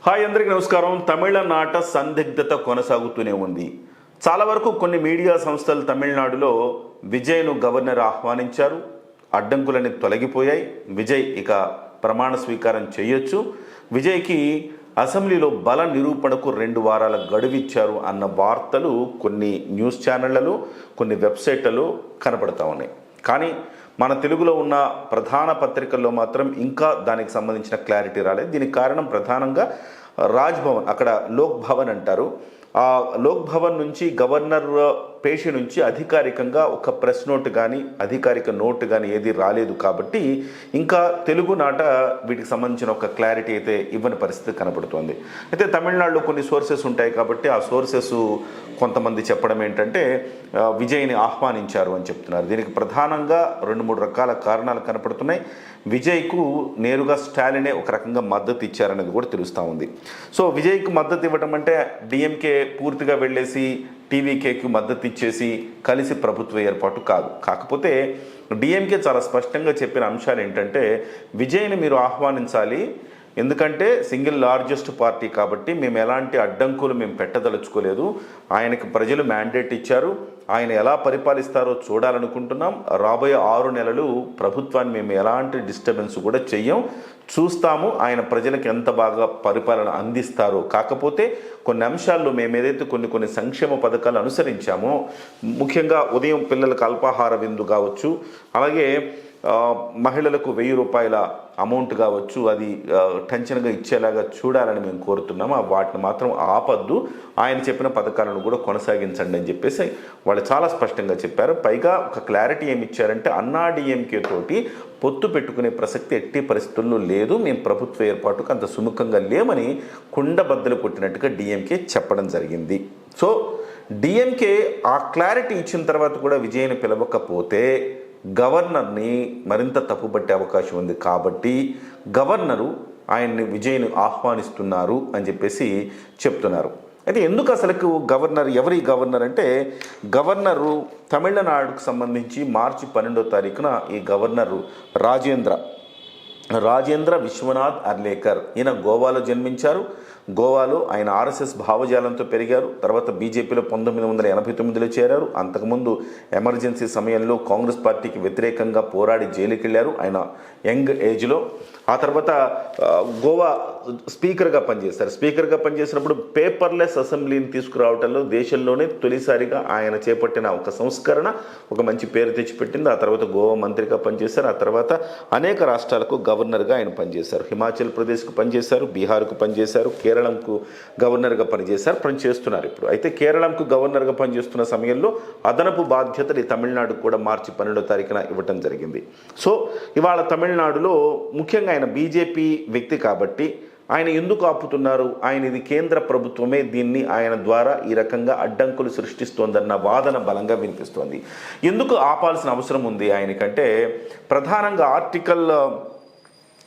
Hi అందరికీ నమస్కారం. తమిళనాట సందిగ్ధత కొనసాగుతూనే ఉంది. చాలా వరకు కొన్ని మీడియా సంస్థలు తమిళనాడులో విజయ్ను గవర్నర్ ఆహ్వానించారు. అడ్డంకులన్నీ తొలగిపోయాయి. విజయ్ ఇక ప్రమాణ స్వీకారం చేయొచ్చు. విజయ్కి అసెంబ్లీలో బల నిరూపణకు 2 వారాల గడువిచ్చారు అన్న వార్తలు కొన్ని న్యూస్ ఛానళ్లలో, కొన్ని వెబ్సైట్లలో కనపడతా ఉన్నాయి. కానీ మన తెలుగులో ఉన్న ప్రధాన పత్రికల్లో మాత్రం ఇంకా దానికి సంబంధించిన క్లారిటీ రాలేదు. దీనికి కారణం ప్రధానంగా రాజ్భవన్, అక్కడ లోక్ భవన్ అంటారు, ఆ లోక్ భవన్ నుంచి గవర్నర్ పేషి నుంచి అధికారికంగా ఒక ప్రెస్ నోట్ కానీ అధికారిక నోట్ కానీ ఏది రాలేదు. కాబట్టి ఇంకా తెలుగునాట వీటికి సంబంధించిన ఒక క్లారిటీ అయితే ఇవ్వని పరిస్థితి కనపడుతోంది. అయితే తమిళనాడులో కొన్ని సోర్సెస్ ఉంటాయి కాబట్టి ఆ సోర్సెస్ కొంతమంది చెప్పడం ఏంటంటే విజయ్ని ఆహ్వానించారు అని చెప్తున్నారు. దీనికి ప్రధానంగా 2-3 రకాల కారణాలు కనపడుతున్నాయి. విజయ్కు నేరుగా స్టాలినే ఒక రకంగా మద్దతు ఇచ్చారనేది కూడా తెలుస్తూ ఉంది. సో విజయ్కి మద్దతు ఇవ్వడం అంటే డిఎంకే పూర్తిగా వెళ్ళేసి టీవీకేకి మద్దతు ఇచ్చేసి కలిసి ప్రభుత్వ ఏర్పాటు కాదు. కాకపోతే డిఎంకే చాలా స్పష్టంగా చెప్పిన అంశాలు ఏంటంటే విజయ్ని మీరు ఆహ్వానించాలి, ఎందుకంటే సింగిల్ లార్జెస్ట్ పార్టీ కాబట్టి మేము ఎలాంటి అడ్డంకులు మేము పెట్టదలుచుకోలేదు. ఆయనకి ప్రజలు మ్యాండేట్ ఇచ్చారు, ఆయన ఎలా పరిపాలిస్తారో చూడాలనుకుంటున్నాం. రాబోయే 6 నెలలు ప్రభుత్వాన్ని మేము ఎలాంటి డిస్టర్బెన్స్ కూడా చెయ్యం, చూస్తాము ఆయన ప్రజలకు ఎంత బాగా పరిపాలన అందిస్తారో. కాకపోతే కొన్ని అంశాల్లో మేము ఏదైతే కొన్ని సంక్షేమ పథకాలు అనుసరించామో, ముఖ్యంగా ఉదయం పిల్లలకు అల్పాహార విందు కావచ్చు, అలాగే మహిళలకు 1000 రూపాయల అమౌంట్ కావచ్చు, అది టెన్షన్గా ఇచ్చేలాగా చూడాలని మేము కోరుతున్నాము. వాటిని మాత్రం ఆపద్దు, ఆయన చెప్పిన పథకాలను కూడా కొనసాగించండి అని చెప్పేసి వాళ్ళు చాలా స్పష్టంగా చెప్పారు. పైగా ఒక క్లారిటీ ఏమి ఇచ్చారంటే అన్నాడీఎంకే తోటి పొత్తు పెట్టుకునే ప్రసక్తి ఎట్టి పరిస్థితుల్లో లేదు, మేము ప్రభుత్వ ఏర్పాటుకు అంత సుముఖంగా లేమని కుండబద్దలు కొట్టినట్టుగా డిఎంకే చెప్పడం జరిగింది. సో డిఎంకే ఆ క్లారిటీ ఇచ్చిన తర్వాత కూడా విజయ్ని పిలవకపోతే గవర్నర్ని మరింత తప్పుపట్టే అవకాశం ఉంది. కాబట్టి గవర్నరు ఆయన్ని విజయ్ని ఆహ్వానిస్తున్నారు అని చెప్పేసి చెప్తున్నారు. అయితే ఎందుకు అసలుకు గవర్నర్, ఎవరి గవర్నర్ అంటే గవర్నరు తమిళనాడుకు సంబంధించి మార్చి 12వ తారీఖున ఈ గవర్నరు రాజేంద్ర విశ్వనాథ్ అర్లేకర్. ఈయన గోవాలో జన్మించారు. గోవాలో ఆయన ఆర్ఎస్ఎస్ భావజాలంతో పెరిగారు. తర్వాత బీజేపీలో 1989లో చేరారు. అంతకుముందు ఎమర్జెన్సీ సమయంలో కాంగ్రెస్ పార్టీకి వ్యతిరేకంగా పోరాడి జైలుకి వెళ్ళారు ఆయన యంగ్ ఏజ్లో. ఆ తర్వాత గోవా స్పీకర్గా పనిచేశారు. స్పీకర్గా పనిచేసినప్పుడు పేపర్లెస్ అసెంబ్లీని తీసుకురావడంలో దేశంలోనే తొలిసారిగా ఆయన చేపట్టిన ఒక సంస్కరణ ఒక మంచి పేరు తెచ్చిపెట్టింది. ఆ తర్వాత గోవా మంత్రిగా పనిచేశారు. ఆ తర్వాత అనేక రాష్ట్రాలకు గవర్నర్గా ఆయన పనిచేశారు. హిమాచల్ ప్రదేశ్కు పనిచేశారు, బీహార్కు పనిచేశారు, కేరళంకు గవర్నర్గా పనిచేస్తున్నారు ఇప్పుడు. అయితే కేరళంకు గవర్నర్గా పనిచేస్తున్న సమయంలో అదనపు బాధ్యతలు తమిళనాడుకు కూడా మార్చి 12వ తారీఖున ఇవ్వటం జరిగింది. సో ఇవాళ తమిళనాడులో ముఖ్యంగా ఆయన బీజేపీ వ్యక్తి కాబట్టి ఆయన ఎందుకు ఆపుతున్నారు, ఆయన ఇది కేంద్ర ప్రభుత్వమే దీన్ని ఆయన ద్వారా ఈ రకంగా అడ్డంకులు సృష్టిస్తోందన్న వాదన బలంగా వినిపిస్తోంది. ఎందుకు ఆపాల్సిన అవసరం ఉంది ఆయనకంటే ప్రధానంగా ఆర్టికల్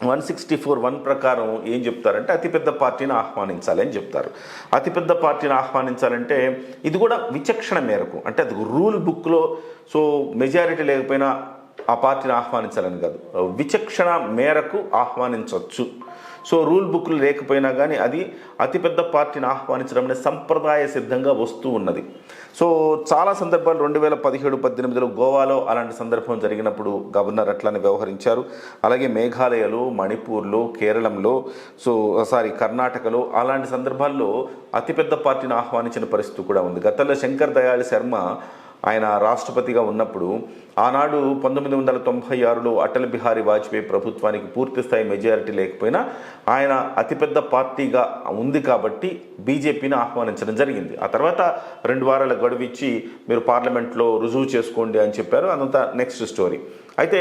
164(1) ప్రకారం ఏం చెప్తారంటే అతిపెద్ద పార్టీని ఆహ్వానించాలి అని చెప్తారు. అతిపెద్ద పార్టీని ఆహ్వానించాలంటే ఇది కూడా విచక్షణ మేరకు, అంటే అది రూల్ బుక్లో సో మెజారిటీ లేకపోయినా ఆ పార్టీని ఆహ్వానించాలని కాదు, విచక్షణ మేరకు ఆహ్వానించవచ్చు. సో రూల్ బుక్లు లేకపోయినా కానీ అది అతిపెద్ద పార్టీని ఆహ్వానించడం అనేది సంప్రదాయ సిద్ధంగా వస్తూ ఉన్నది. సో చాలా సందర్భాలు 2017-18లో గోవాలో అలాంటి సందర్భం జరిగినప్పుడు గవర్నర్ అట్లానే వ్యవహరించారు. అలాగే మేఘాలయలో, మణిపూర్లో, కేరళంలో, కర్ణాటకలో అలాంటి సందర్భాల్లో అతిపెద్ద పార్టీని ఆహ్వానించిన పరిస్థితి కూడా ఉంది. గతంలో శంకర్ దయాళ్ శర్మ ఆయన రాష్ట్రపతిగా ఉన్నప్పుడు ఆనాడు 1996లో అటల్ బిహారీ వాజ్పేయి ప్రభుత్వానికి పూర్తిస్థాయి మెజారిటీ లేకపోయినా ఆయన అతిపెద్ద పార్టీగా ఉంది కాబట్టి బీజేపీని ఆహ్వానించడం జరిగింది. ఆ తర్వాత 2 వారాల గడువు ఇచ్చి మీరు పార్లమెంట్లో రుజువు చేసుకోండి అని చెప్పారు. అదంతా నెక్స్ట్ స్టోరీ. అయితే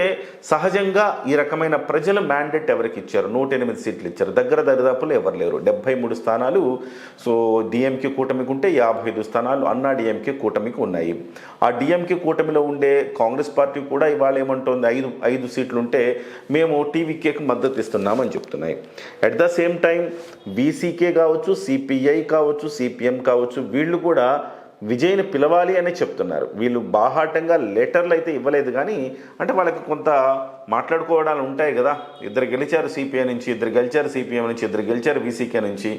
సహజంగా ఈ రకమైన ప్రజల మ్యాండేట్ ఎవరికి ఇచ్చారు? 108 సీట్లు ఇచ్చారు. దరిదాపులు ఎవరు లేరు. 73 స్థానాలు సో డిఎంకే కూటమికి ఉంటే 55 స్థానాలు అన్నా డిఎంకే కూటమికి ఉన్నాయి. ఆ డిఎంకే కూటమిలో ఉండే కాంగ్రెస్ పార్టీ కూడా ఇవాళ ఏమంటోంది, 5 సీట్లు ఉంటే మేము టీవీకేకి మద్దతు ఇస్తున్నామని చెప్తున్నాయి. At the same time BCK కావచ్చు, సిపిఐ కావచ్చు, సిపిఎం కావచ్చు, వీళ్ళు కూడా విజయ్ని పిలవాలి అని చెప్తున్నారు. వీళ్ళు బాహాటంగా లెటర్లు అయితే ఇవ్వలేదు, కానీ అంటే వాళ్ళకి కొంత మాట్లాడుకోవడాలు ఉంటాయి కదా. ఇద్దరు గెలిచారు సిపిఐ నుంచి, ఇద్దరు గెలిచారు సిపిఎం నుంచి, ఇద్దరు గెలిచారు వీసీకే నుంచి.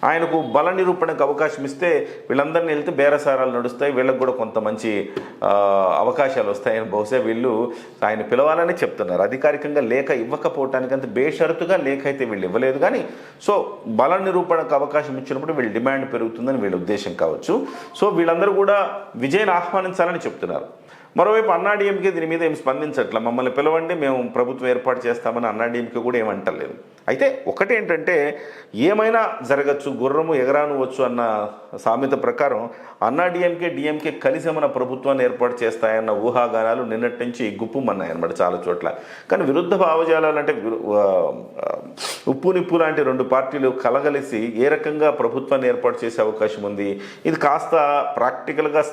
ఆయనకు బల నిరూపణకు అవకాశం ఇస్తే వీళ్ళందరినీ వెళ్తే బేరసారాలు నడుస్తాయి, వీళ్ళకి కూడా కొంత మంచి అవకాశాలు వస్తాయని బహుశా వీళ్ళు ఆయన పిలవాలని చెప్తున్నారు. అధికారికంగా లేఖ ఇవ్వకపోవటానికి అంత బేషరతుగా లేఖ అయితే వీళ్ళు ఇవ్వలేదు, కానీ సో బల నిరూపణకు అవకాశం ఇచ్చినప్పుడు వీళ్ళ డిమాండ్ పెరుగుతుందని వీళ్ళ ఉద్దేశం కావచ్చు. సో వీళ్ళందరూ కూడా విజయ్ని ఆహ్వానించాలని చెప్తున్నారు. మరోవైపు అన్నాడీఎంకే దీని మీద ఏం స్పందించట్ల. మమ్మల్ని పిలవండి, మేము ప్రభుత్వం ఏర్పాటు చేస్తామని అన్నాడీఎంకే కూడా ఏమంటలేదు. అయితే ఒకటేంటంటే ఏమైనా జరగచ్చు, గుర్రము ఎగరానువచ్చు అన్న సామెత ప్రకారం అన్నాడీఎంకే డిఎంకే కలిసి మన ప్రభుత్వాన్ని ఏర్పాటు చేస్తాయన్న ఊహాగానాలు నిన్నటి నుంచి గుప్పుమన్నాయన్నమాట చాలా చోట్ల. కానీ విరుద్ధ భావజాలాలు అంటే ఉప్పు నిప్పు లాంటి రెండు పార్టీలు కలగలిసి ఏ రకంగా ప్రభుత్వాన్ని ఏర్పాటు చేసే అవకాశం ఉంది, ఇది కాస్త ప్రాక్టికల్గా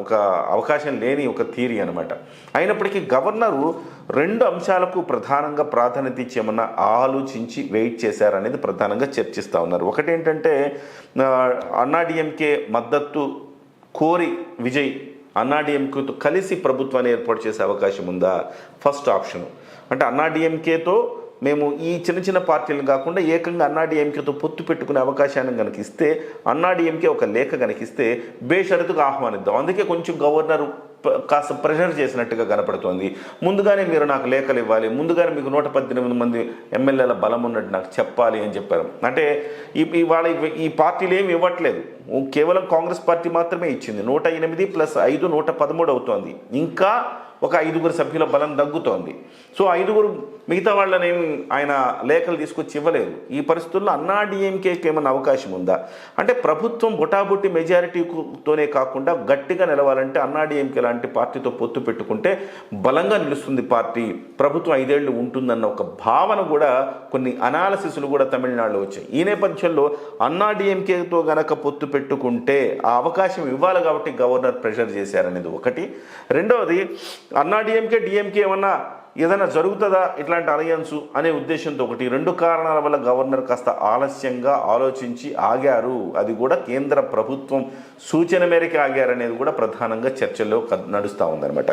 ఒక అవకాశం లేని ఒక థియరీ అనమాట. అయినప్పటికీ గవర్నరు రెండు అంశాలకు ప్రధానంగా ప్రాధాన్యత ఇచ్చేమన్నా ఆలోచించి వెయిట్ చేశారనేది ప్రధానంగా చర్చిస్తూ ఉన్నారు. ఒకటేంటంటే అన్నాడీఎంకే మద్దతు కోరి విజయ్ అన్నాడీఎంకేతో కలిసి ప్రభుత్వాన్ని ఏర్పాటు చేసే అవకాశం ఉందా, ఫస్ట్ ఆప్షన్. అంటే అన్నాడీఎంకేతో మేము ఈ చిన్న చిన్న పార్టీలు కాకుండా ఏకంగా అన్నాడీఎంకేతో పొత్తు పెట్టుకునే అవకాశాన్ని కనుక ఇస్తే, అన్నాడీఎంకే ఒక లేఖ కనుక బేషరతుగా ఆహ్వానిద్దాం. అందుకే కొంచెం గవర్నర్ కాస్త ప్రెషర్ చేసినట్టుగా కనపడుతోంది. ముందుగానే మీరు నాకు లేఖలు ఇవ్వాలి, ముందుగానే మీకు 118 మంది ఎమ్మెల్యేల బలం ఉన్నట్టు నాకు చెప్పాలి అని చెప్పారు. అంటే ఇవాళ ఈ పార్టీలు ఏమి ఇవ్వట్లేదు, కేవలం కాంగ్రెస్ పార్టీ మాత్రమే ఇచ్చింది. 108 + 5 113 అవుతోంది. ఇంకా ఒక 5 సభ్యుల బలం తగ్గుతోంది. సో 5 మిగతా వాళ్ళని ఆయన లేఖలు తీసుకొచ్చి ఇవ్వలేదు. ఈ పరిస్థితుల్లో అన్నాడీఎంకేకి ఏమైనా అవకాశం ఉందా అంటే, ప్రభుత్వం బొటాబొట్టి మెజారిటీతోనే కాకుండా గట్టిగా నిలవాలంటే అన్నాడీఎంకే లాంటి పార్టీతో పొత్తు పెట్టుకుంటే బలంగా నిలుస్తుంది పార్టీ, ప్రభుత్వం 5 ఏళ్ళు ఉంటుందన్న ఒక భావన కూడా, కొన్ని అనాలసిస్లు కూడా తమిళనాడులో వచ్చాయి. ఈ నేపథ్యంలో అన్నాడీఎంకేతో గనక పొత్తు పెట్టుకుంటే ఆ అవకాశం ఇవ్వాలి కాబట్టి గవర్నర్ ప్రెషర్ చేశారనేది ఒకటి. రెండవది, అన్నాడీఎంకే డిఎంకే ఏదైనా జరుగుతుందా ఇట్లాంటి అలయన్స్ అనే ఉద్దేశంతో ఒకటి. రెండు కారణాల వల్ల గవర్నర్ కాస్త ఆలస్యంగా ఆలోచించి ఆగారు. అది కూడా కేంద్ర ప్రభుత్వం సూచన మేరకు ఆగారనేది కూడా ప్రధానంగా చర్చల్లో నడుస్తూ ఉందన్నమాట.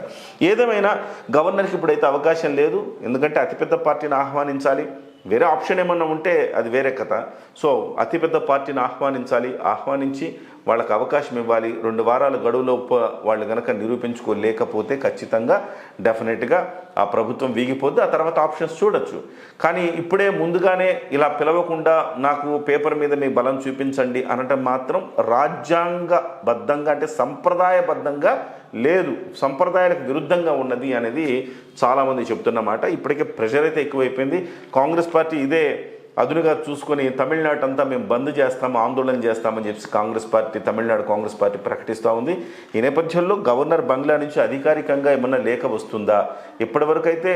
ఏదేమైనా గవర్నర్కి ఇప్పుడైతే అవకాశం లేదు, ఎందుకంటే అతిపెద్ద పార్టీని ఆహ్వానించాలి. వేరే ఆప్షన్ ఏమన్నా ఉంటే అది వేరే కథ. సో అతిపెద్ద పార్టీని ఆహ్వానించి వాళ్ళకి అవకాశం ఇవ్వాలి. 2 వారాల గడువులో వాళ్ళు కనుక నిరూపించుకోలేకపోతే ఖచ్చితంగా డెఫినెట్గా ఆ ప్రభుత్వం వీగిపోద్ది. ఆ తర్వాత ఆప్షన్స్ చూడొచ్చు. కానీ ఇప్పుడే ముందుగానే ఇలా పిలవకుండా నాకు పేపర్ మీద మీ బలం చూపించండి అనటం మాత్రం రాజ్యాంగబద్ధంగా అంటే సంప్రదాయబద్ధంగా లేదు, సంప్రదాయాలకు విరుద్ధంగా ఉన్నది అనేది చాలామంది చెప్తున్నమాట. ఇప్పటికే ప్రెషర్ అయితే ఎక్కువైపోయింది. కాంగ్రెస్ పార్టీ ఇదే అదునుగా చూసుకొని తమిళనాడు అంతా మేము బంద్ చేస్తాము, ఆందోళన చేస్తామని చెప్పి తమిళనాడు కాంగ్రెస్ పార్టీ ప్రకటిస్తూ ఉంది. ఈ నేపథ్యంలో గవర్నర్ బంగ్లా నుంచి అధికారికంగా ఏమన్నా లేఖ వస్తుందా? ఇప్పటివరకు అయితే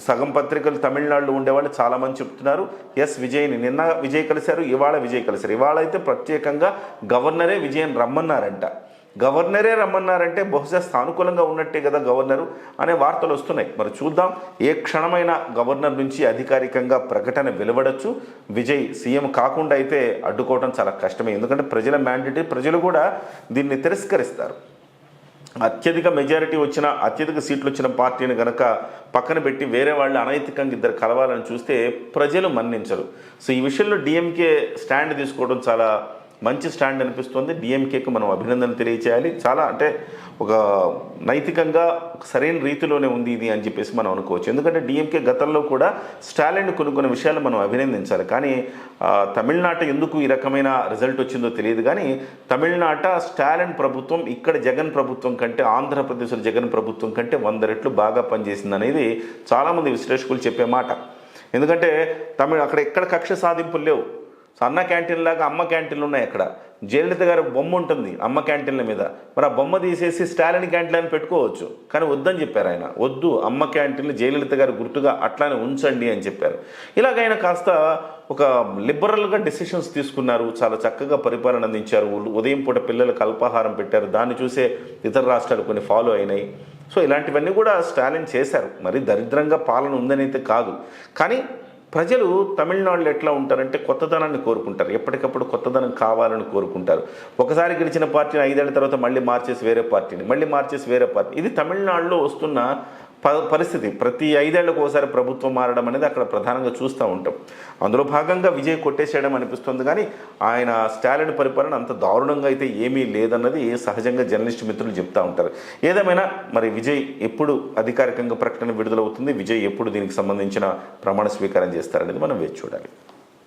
సగం పత్రికలు తమిళనాడులో ఉండేవాళ్ళు చాలామంది చెప్తున్నారు నిన్న విజయ్ కలిశారు, ఇవాళ విజయ్ కలిశారు. ఇవాళ అయితే ప్రత్యేకంగా గవర్నరే విజయన్ రమ్మన్నారంట. గవర్నరే రమ్మన్నారంటే బహుశా సానుకూలంగా ఉన్నట్టే కదా గవర్నరు అనే వార్తలు వస్తున్నాయి. మరి చూద్దాం, ఏ క్షణమైనా గవర్నర్ నుంచి అధికారికంగా ప్రకటన వెలువడచ్చు. విజయ్ సీఎం కాకుండా అయితే అడ్డుకోవడం చాలా కష్టమే, ఎందుకంటే ప్రజల మ్యాండేట్, ప్రజలు కూడా దీన్ని తిరస్కరిస్తారు. అత్యధిక మెజారిటీ వచ్చిన, అత్యధిక సీట్లు వచ్చిన పార్టీని కనుక పక్కన పెట్టి వేరే వాళ్ళు అనైతికంగా ఇద్దరు కలవాలని చూస్తే ప్రజలు మన్నించరు. సో ఈ విషయంలో డిఎంకే స్టాండ్ తీసుకోవడం చాలా మంచి స్టాండ్ అనిపిస్తుంది. డిఎంకేకి మనం అభినందన తెలియచేయాలి. చాలా అంటే ఒక నైతికంగా సరైన రీతిలోనే ఉంది ఇది అని చెప్పేసి మనం అనుకోవచ్చు. ఎందుకంటే డిఎంకే గతంలో కూడా స్టాలిన్ కొన్ని విషయాలు మనం అభినందించాలి. కానీ తమిళనాట ఎందుకు ఈ రకమైన రిజల్ట్ వచ్చిందో తెలియదు. కానీ తమిళనాట స్టాలిన్ ప్రభుత్వం ఇక్కడ జగన్ ప్రభుత్వం కంటే, ఆంధ్రప్రదేశ్లో జగన్ ప్రభుత్వం కంటే 100 రెట్లు బాగా పనిచేసింది అనేది చాలామంది విశ్లేషకులు చెప్పే మాట. ఎందుకంటే అక్కడ ఎక్కడ కక్ష సాధింపులు లేవు. అన్న క్యాంటీన్ లాగా అమ్మ క్యాంటీన్లు ఉన్నాయి. అక్కడ జయలలిత గారి బొమ్మ ఉంటుంది అమ్మ క్యాంటీన్ల మీద. మరి ఆ బొమ్మ తీసేసి స్టాలిన్ క్యాంటీన్ అని పెట్టుకోవచ్చు, కానీ వద్దని చెప్పారు ఆయన. వద్దు, అమ్మ క్యాంటీన్లు జయలలిత గారి గుర్తుగా అట్లానే ఉంచండి అని చెప్పారు. ఇలాగైనా కాస్త ఒక లిబరల్గా డెసిషన్స్ తీసుకున్నారు, చాలా చక్కగా పరిపాలన అందించారు. ఉదయం పూట పిల్లలకు అల్పాహారం పెట్టారు, దాన్ని చూసే ఇతర రాష్ట్రాలు కొన్ని ఫాలో అయినాయి. సో ఇలాంటివన్నీ కూడా స్టాలిన్ చేశారు. మరి దరిద్రంగా పాలన ఉందని అయితే కాదు. కానీ ప్రజలు తమిళనాడులో ఎట్లా ఉంటారంటే కొత్తదనాన్ని కోరుకుంటారు, ఎప్పటికప్పుడు కొత్తదనం కావాలని కోరుకుంటారు. ఒకసారి గెలిచిన పార్టీని 5 ఏళ్ల తర్వాత మళ్ళీ మార్చేసి వేరే పార్టీ. ఇది తమిళనాడులో వస్తున్న పరిస్థితి. ప్రతి 5 ఏళ్లకు ఒకసారి ప్రభుత్వం మారడం అనేది అక్కడ ప్రధానంగా చూస్తూ ఉంటాం. అందులో భాగంగా విజయ్ కొట్టేసేయడం అనిపిస్తుంది. కానీ ఆయన స్టాలిన్ పరిపాలన అంత దారుణంగా అయితే ఏమీ లేదన్నది సహజంగా జర్నలిస్ట్ మిత్రులు చెప్తూ ఉంటారు. ఏదేమైనా మరి విజయ్ ఎప్పుడు అధికారికంగా ప్రకటన విడుదలవుతుంది, విజయ్ ఎప్పుడు దీనికి సంబంధించిన ప్రమాణ స్వీకారం చేస్తారనేది మనం వేచి చూడాలి.